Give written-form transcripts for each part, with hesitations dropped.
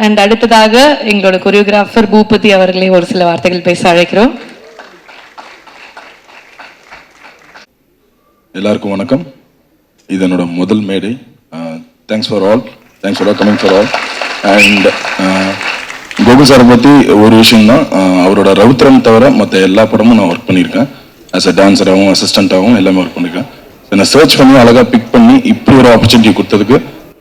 And அடுத்ததாக எங்களோட choreographer Boopathi அவர்களே ஒரு சில வார்த்தைகள் பேச அழைக்கிறோம். எல்லாருக்கும் வணக்கம். இது என்னோட முதல் மேடை. Thanks for coming for all. And Gokul சாரை பற்றி ஒரு விஷயம் தான், அவரோட ரவுத்திரம் தவிர மற்ற எல்லா படமும் நான் ஒர்க் பண்ணியிருக்கேன். ஆஸ் அ டான்ஸராகவும் அசிஸ்டண்ட்டாகவும் எல்லாமே ஒர்க் பண்ணியிருக்கேன். என்னை சர்ச் பண்ணி அழகாக பிக் பண்ணி இப்படி ஒரு ஆப்பர்ச்சுனிட்டி கொடுத்ததுக்கு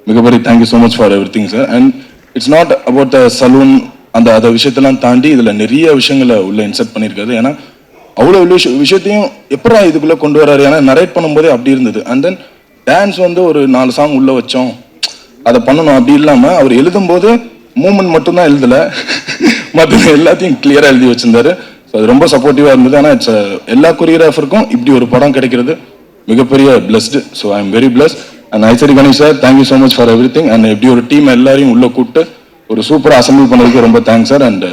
மிகப்பெரிய thank you so much for everything sir. And it's not about the saloon அந்த விஷயத்தெல்லாம் தாண்டி இதில் நிறைய விஷயங்களை உள்ள இன்சர்ட் பண்ணியிருக்காரு. ஏன்னா அவ்வளோ விஷயத்தையும் எப்படா இதுக்குள்ளே கொண்டு வராரு. ஏன்னா நரேட் பண்ணும்போதே அப்படி இருந்தது. அண்ட் தென் டான்ஸ் ஒரு 4 சாங் உள்ளே வச்சோம், அதை பண்ணணும் அப்படி இல்லாமல் அவர் எழுதும்போது மூமெண்ட் மட்டும்தான் எழுதலை, மற்ற எல்லாத்தையும் கிளியராக எழுதி வச்சிருந்தாரு. ஸோ அது ரொம்ப சப்போர்ட்டிவாக இருந்தது. ஆனால் இட்ஸ் எல்லா கொரியோகிராஃபருக்கும் இப்படி ஒரு படம் கிடைக்கிறது மிகப்பெரிய blessed. So I am very blessed. And Ishari Ganesh sir, thank you so much for every thing. And இப்படி ஒரு டீம் எல்லாரையும் உள்ளே கூப்பிட்டு ஒரு சூப்பராக அசம்பிள் பண்ணதுக்கு ரொம்ப thanks sir. And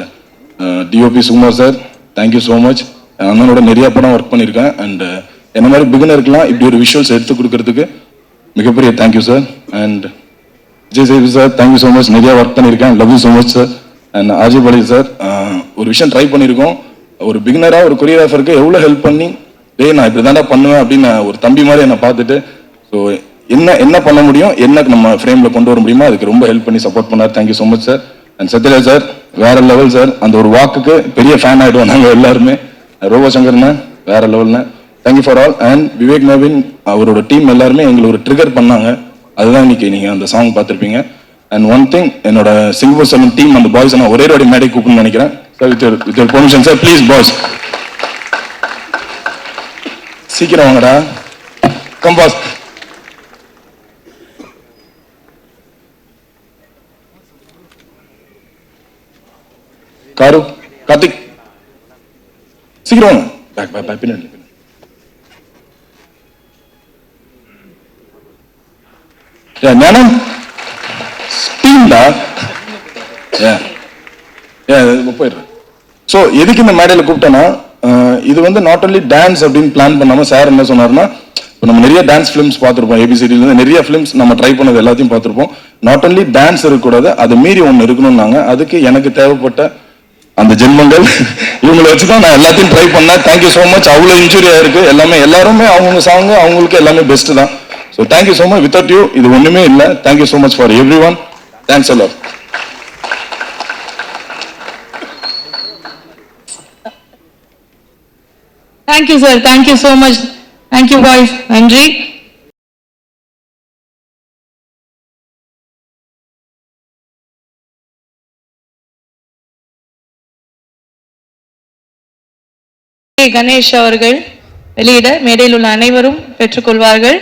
DOP Sukumar sir, thank you so much. அண்ணனோட நிறைய படம் ஒர்க் பண்ணியிருக்கேன். அண்ட் என்ன மாதிரி பிகினருக்குலாம் இப்படி ஒரு விஷுவல்ஸ் எடுத்து கொடுக்கறதுக்கு மிகப்பெரிய தேங்க்யூ சார். அண்ட் விஜய் சேவி சார், தேங்க்யூ ஸோ மச். நிறைய ஒர்க் பண்ணியிருக்கேன், love you so much sir. And ஆஜி பாலி சார், ஒரு விஷயம் ட்ரை பண்ணியிருக்கோம். ஒரு பிகினராக ஒரு கொரியோகிராஃபருக்கு எவ்வளோ ஹெல்ப் பண்ணி, நான் இப்படி தாண்டா பண்ணுவேன் அப்படின்னு ஒரு தம்பி மாதிரி என்னை பார்த்துட்டு, ஸோ என்ன பண்ண முடியும், என்ன நம்ம ஃப்ரேமில் கொண்டு வர முடியுமோ அதுக்கு ரொம்ப ஹெல்ப் பண்ணி சப்போர்ட் பண்ணார். Thank you so much sir. And Sathyaraj sir, வேற லெவல் சார். அந்த ஒரு வாக்குக்கு பெரிய ஃபேன் ஆகிடுவோம் நாங்கள் எல்லாருமே. ரோபோ சங்கர்னா வேற லெவல்னா, thank you for all. And Vivek Naveen அவரோட டீம் எல்லாருமே எங்களை ஒரு ட்ரிகர் பண்ணாங்க. அதுதான் இன்னைக்கு நீங்கள் அந்த சாங் பார்த்துருப்பீங்க. அண்ட் ஒன் திங், என்னோட சிங்கப்பூர் செவன் டீம் அந்த பாய்ஸ் நான் ஒரே மேடை கூப்பிடணும்னு நினைக்கிறேன் sir. With your permission sir, please boss, சீக்கிரம் வாங்கடா, கம் பாஸ். காரு, கார்த்திக், சீக்கிரம் வாங்க. பேக் பின்னாடி. ஞானம் டீம்டா, போயிடுறேன். ஸோ எதுக்கு இந்த மேடையில் கூப்பிட்டேன்னா, இது நாட் ஒன்லி டான்ஸ் அப்படின்னு பிளான் பண்ணாமல் சார் என்ன சொன்னார்னா, இப்போ நம்ம நிறைய டான்ஸ் ஃபிலிம்ஸ் பார்த்துருப்போம், ஏபிசிடிலேருந்து நிறைய ஃபிலிம்ஸ் நம்ம ட்ரை பண்ணது எல்லாத்தையும் பார்த்துருப்போம். நாட் ஒன்லி டான்ஸ் இருக்கக்கூடாது, அது மீறி ஒன்று இருக்கணும்னாங்க. அதுக்கு எனக்கு தேவைப்பட்ட அந்த ஜென்மங்கள் இவங்களை வச்சு தான் நான் எல்லாத்தையும் ட்ரை பண்ணேன். Thank you so much. அவ்வளோ இன்ஜுரியாக இருக்குது எல்லாருமே அவங்க சாங் அவங்களுக்கு எல்லாமே பெஸ்ட்டு தான். So thank you so much. Without you இது ஒன்றுமே இல்லை. Thank you so much for every one. Thanks a lot. Thank you sir, thank you so much. Thank you boys, நன்றி. கணேஷ் அவர்கள் வெளியிட மேடையில் உள்ள அனைவரும் பெற்றுக்கொள்வார்கள்.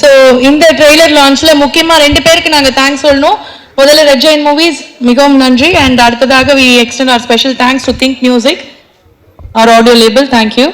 ஸோ இந்த ட்ரெய்லர் லான்ச்ல முக்கியமா 2 பேருக்கு நாங்கள் தேங்க்ஸ் சொல்லணும். முதல்ல ரெட் ஜெயின் மூவிஸ் மிகவும் நன்றி. அண்ட் அடுத்ததாக we extend our special thanks to Think Music, our audio label. Thank you.